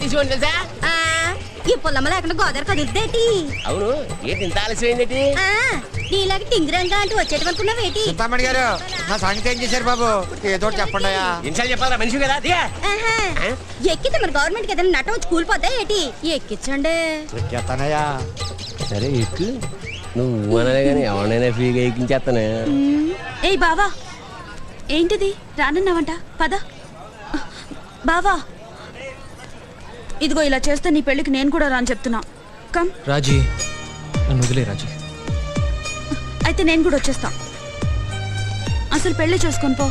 తీసుకోండి తెలుసా? ఈ పొలమ్మ లేకుండా గోదావరి కదులుద్దేటి? అవును, ఏంటి ఇంత ఆలస్యమైందేటి? నీలాగా టింగిరంగా అంటూ వచ్చేటనుకున్నావేటి? సుబ్బామణి గారు, నా సంగతి ఏం చేశారు బాబు? ఏదో చెప్పండి. ఇన్సార్లు చెప్పాలా? మనిషి కదా ఎక్కితే మరి గవర్నమెంట్ ఏదైనా నటం వచ్చి కూలిపోతా ఏటి? ఎక్కించండి. ఎక్కేస్తానయ్యా. సరే ఎక్కు. నువ్వు అనలే కానీ ఎవరినైనా ఫ్రీగా ఎక్కించేస్తానే. ఏయ్ బావా, ఏంటిది రానన్నావంట? పద బావా. ఇదిగో ఇలా చేస్తే నీ పెళ్ళికి నేను కూడా రాని చెప్తున్నా. కమ్ రాజీ, నన్ను వదిలే రాజీ. అయితే నేను కూడా వచ్చేస్తా. అసలు పెళ్లి చేసుకొని పో.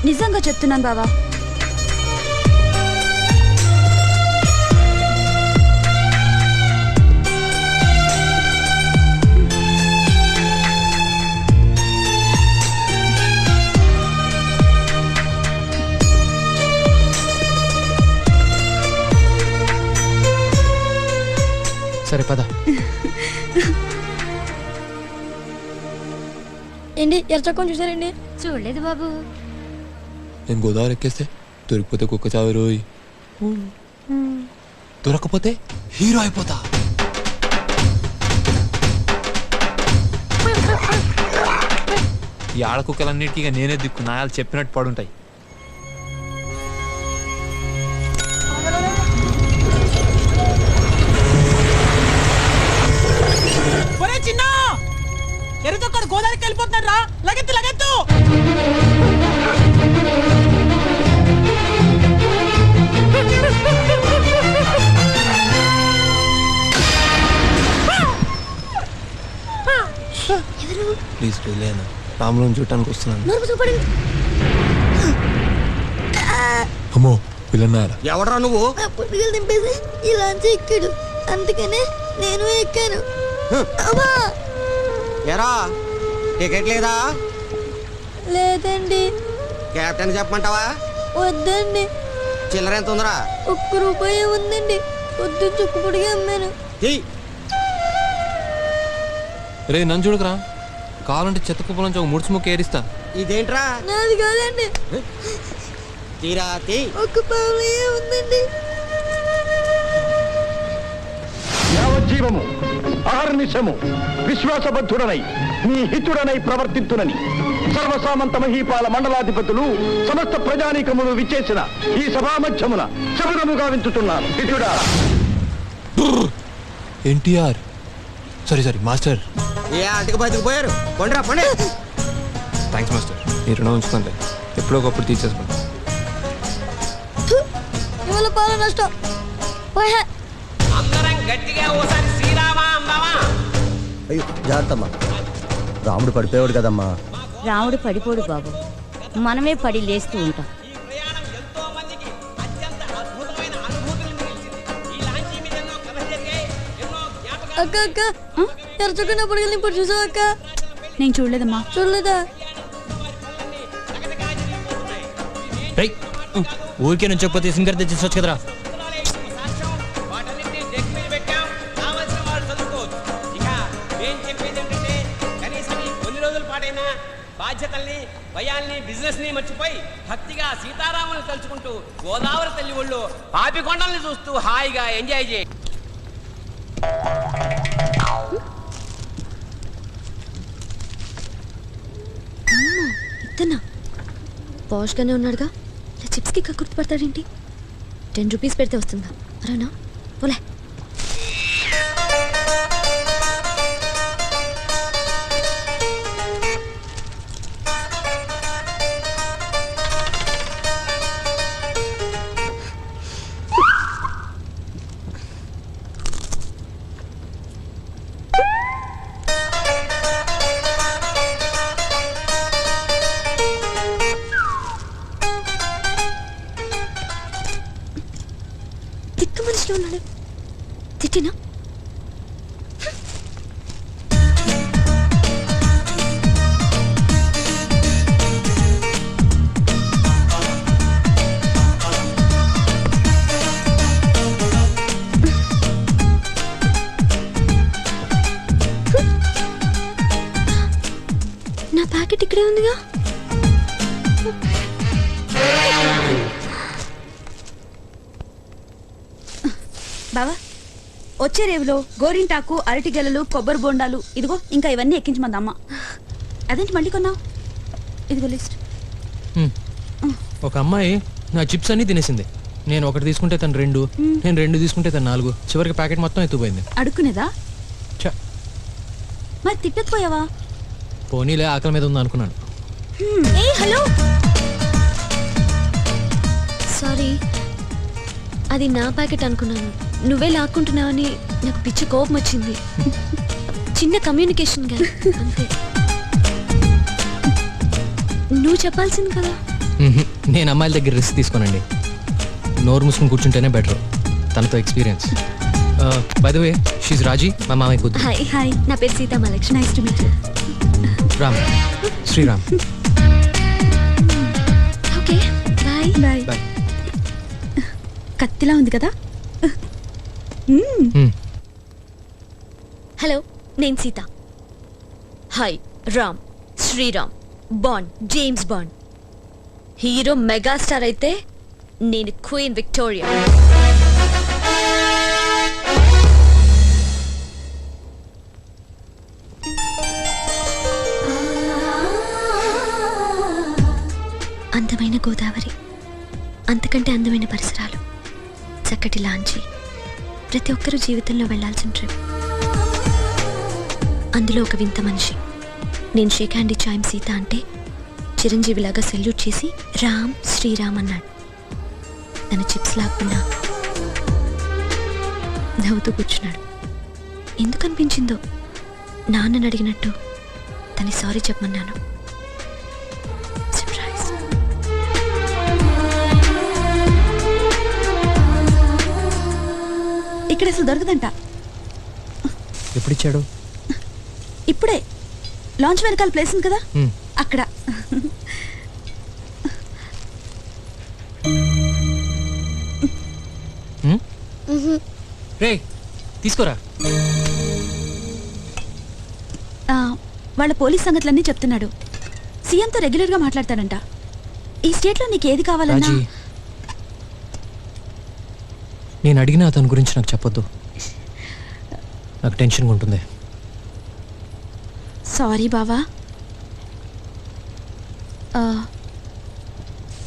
నిజంగా చెప్తున్నాను బావా. సరే పద. ఏంటి ఎర్చక్కని చూసారండి? చూడలేదు బాబు. నేను గోదావరి ఎక్కేస్తే దొరికిపోతే కుక్క చావు రోయ్, దొరకపోతే హీరో అయిపోతా. ఈ ఆడ కుక్కలన్నిటికీ నేనే దిక్కు. నాయాలు చెప్పినట్టు పడుంటాయి. ఎరుతొక్కడు గోదావరికి వెళ్ళిపోతున్నాడు రా. లగెత్తు లగెత్తు. ప్లీజ్ లేనా, రాములను చూడటానికి వస్తున్నాను. అమ్మో పిల్లన్నారా? ఎవడరా నువ్వు? పుట్టుకలు దింపేసి ఇలా ఎక్కాడు, అందుకనే నేను ఎక్కాను. ఎరా టికెట్ లేదా? లేదండి. కెప్టెన్ చెప్పమంటావా? వద్దండి. చిల్లర ఎంత ఉందిరా? ₹1 ఉందండి. పొద్దున్న చుక్కుపుడిగా అమ్మాను. రే నన్ను చూడకరా, కావాలంటే చెత్త కుప్పల నుంచి ఒక ముడుచు ముక్క ఏరిస్తా. ఇదేంట్రా? నాది కాదండి. తీరా ₹1 ఉందండి. యావజ్జీవము అహర్నిశము విశ్వాసబద్ధుడనై నీ హితుడనై ప్రవర్తింతునని సర్వసామంత మహీపాల మండలాధిపతులు సమస్త ప్రజానీకములు విచ్చేసిన ఈ సభామధ్యమున శబదముగా వించుతున్నారు. హితుడా ఎన్టీఆర్. Sorry master. ఏ ఆటకు బతికిపోయారు? పండురా పండి. Thanks master. ఈ రుణం ఉంచుకుంటే ఎప్పుడో ఒకప్పుడు తీసేసుకుంటా. ఇవాళ పాల నష్టం. అందరం గట్టిగా ఓసారి శ్రీరామా అమ్మావా. అయ్యో జాగ్రత్తమ్మా, రాముడు పడిపోయాడు కదమ్మా. రాముడు పడిపోడు బాబు, మనమే పడి లేస్తూ ఉంటాం. ఎంతో మందికి అత్యంత అద్భుతమైన అనుభూతులు మిగిల్చింది. ఈ లాంచీ మీద ఎన్నో కథలు జరిగాయి, ఎన్నో జ్ఞాపకాలు. అక్క ఎరచుకున్నప్పుడు ఇప్పుడు చూసావు అక్క? నేను చూడలేదమ్మా. చూడలేదా? ఊరికే నుంచి చెప్పితే సింగర్ తెచ్చి కదరా. బాధ్యతల్ని భయాల్ని బిజినెస్ ని మర్చిపోయి భక్తిగా సీతారాములను తలుచుకుంటూ గోదావరి తల్లి ఒళ్ళు పాపికొండల్ని చూస్తూ హాయిగా ఎంజాయ్ చేయి. ఇతనా పాష్ గానే ఉన్నాడుగా, చిప్స్ కి గుర్తుపడతాడేంటి? ₹10 పెడితే వస్తుందా? అరేనా పోలే. తిక్క మనిషిలో ఉన్నాడు. తిట్టినా ఇక్కడే ఉందిగా. బావా వచ్చే రేవులో గోరింటాకు అరటి గెలలు కొబ్బరి బొండాలు ఇదిగో ఇంకా ఇవన్నీ ఎక్కించమంది అమ్మ. అదేంటి మళ్ళీ కొన్నావు? ఇదిగో లిస్ట్. ఒక అమ్మాయి నా చిప్స్ అన్ని తినేసింది. నేను ఒకటి తీసుకుంటే తను 2, నేను 2 తీసుకుంటే తను 4, చివరికి ప్యాకెట్ మొత్తం ఎత్తుపోయింది. అడుక్కునేదా? ఛ, మరి తిట్టకపోయావా? పోనీలే ఆకలి మీద ఉంది అనుకున్నాను. ఏ హలో, సారీ, అది నా ప్యాకెట్ అనుకున్నాను. నువ్వే లాక్కుంటున్నావని నాకు పిచ్చి కోపం వచ్చింది. చిన్న కమ్యూనికేషన్ గా అంతే. నువ్వు చెప్పాల్సింది కదా. నేను అమ్మాయిల దగ్గర రిస్క్ తీసుకోనండి. నోరు మూసుకుని కూర్చుంటేనే బెటర్. తనతో experience. By the way she's Raji, మా మామయ్య కూతురు. హాయ్ హాయ్, నా పేరు Sita Mahalakshmi. Nice to meet you. Ram, Sriram. Okay bye bye. Bye. కత్తిలా ఉంది కదా. హలో, నేను Sita. Hi, Ram, Sriram, Bond, James Bond. Hero megastar అయితే నేను క్వీన్ విక్టోరియా. అందమైన గోదావరి, అంతకంటే అందమైన పరిసరాలు, చక్కటి లాంచి, ప్రతి ఒక్కరూ జీవితంలో వెళ్లాల్సిన ట్రిప్. అందులో ఒక వింత మనిషి. నేను షేక్ హ్యాండ్ ఇచ్చాయం సీత అంటే చిరంజీవిలాగా సెల్యూట్ చేసి రామ్ శ్రీరామ్ అన్నాడు. తన చిప్స్ లాక్కున్నా నవ్వుతూ కూర్చున్నాడు. ఎందుకు అనిపించిందో నాన్నని అడిగినట్టు తను సారీ చెప్పమన్నాను. సర్ప్రైజ్. ఇక్కడ అసలు దొరకదంట. ఎప్పుడు ఇచ్చాడు? ఇప్పుడే. లాంచ్ వెనకాల ప్లేస్ ఉంది కదా, అక్కడ. రే తీసుకోరా. వాళ్ళ పోలీస్ సంగతులన్నీ చెప్తున్నాడు. సీఎంతో రెగ్యులర్గా మాట్లాడతాడంట. ఈ స్టేట్లో నీకు ఏది కావాలన్నా. రాజీ, నేను అడిగిన అతని గురించి నాకు చెప్పొద్దు. నాకు టెన్షన్గా ఉంటుంది. సారీ బావా.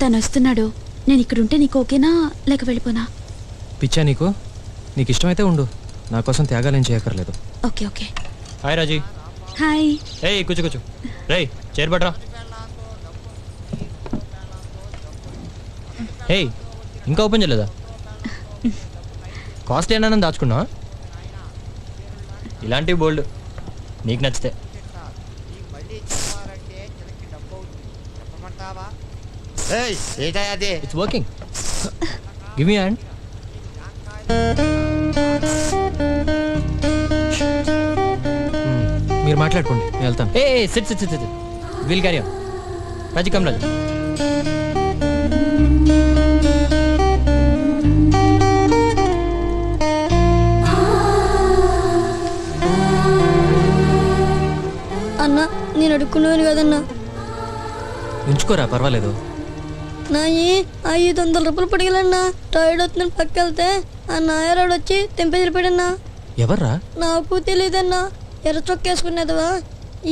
తను వస్తున్నాడు. నేను ఇక్కడుంటే నీకు ఓకేనా లేక వెళ్ళిపోనా? పిచ్చా నీకు? నీకు ఇష్టమైతే ఉండు, నా కోసం త్యాగాలేం చేయక్కర్లేదు. Okay okay. హాయ్ రాజీ. హాయ్. ఏయ్ కూర్చో కూర్చో. రేయ్ చైర్ పట్రా. ఏయ్ ఇంకా ఓపెన్ చేయలేదా? కాస్ట్ ఏమైనా దాచుకున్నావా? ఇలాంటివి బోల్డ్ నీకు నచ్చితే. It's working. Give me hand. మీరు మాట్లాడుకోండి, నేను వెళ్తాను. ఏ sit sit sit. Will carry on. Raji come Raji. అన్న నేను అడుక్కున్నాను కదన్నా. ఉంచుకోరా, పర్వాలేదు. నా 500 రూపాయలు పడిగలన్నా. టైర్డ్ అవుతుందని పక్క వెళ్తే ఆ నాయరాడు వచ్చి తెంపేసిపోయాడన్నా. ఎవర్రా? నాకు తెలియదన్నా. ఎర్ర చొక్కేసుకునేదవా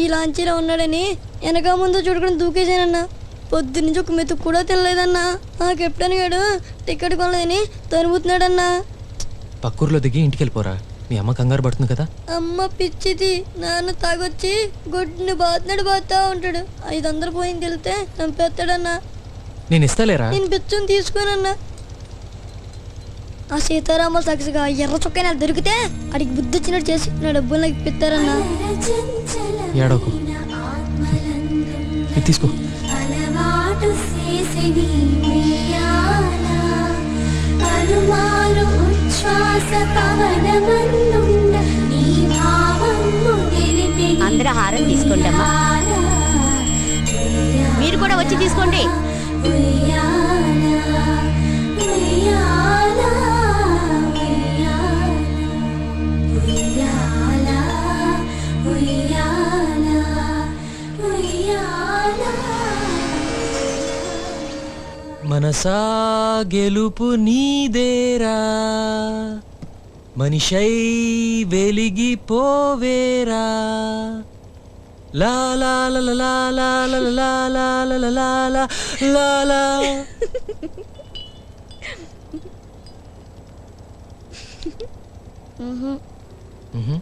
ఈ లాంచీలో ఉన్నాడని వెనక ముందు చూడకుండా దూకేసానన్నా. పొద్దున్నుంచి ఒక మెతుకు కూడా తినలేదన్నా. ఆ కెప్టెన్ గాడు టికెట్ కొనలేదని తనుముతున్నాడన్నా. పక్కూర్లో దిగి ఇంటికి వెళ్ళిపోరా, మీ అమ్మ కంగారు పడుతుంది కదా. అమ్మ పిచ్చిది. నాన్న తాగొచ్చి గొడ్డుని బాతా ఉంటాడు. 500 పోయింది వెళ్తే చంపేస్తాడన్నా. నేను ఇస్తాలేరా. నేను పిచ్చుని తీసుకోనన్నా. ఆ సీతారామ సాక్షిగా ఎర్ర చొక్కైనా దొరికితే అడిగి బుద్ధి వచ్చినట్టు చేసి నా డబ్బులు నాకు ఇప్పిస్తారన్నా. ఏడోకు, ఇది తీసుకో. అందరూ హారం తీసుకోండి అమ్మా. మీరు కూడా వచ్చి తీసుకోండి. ఉయ్యాల మనసా గెలుపు నీదేరా మనిషై వెలిగిపోవేరా లా లా లా లా లా లా లా లా లా లా లా లా లా. మ్హూ.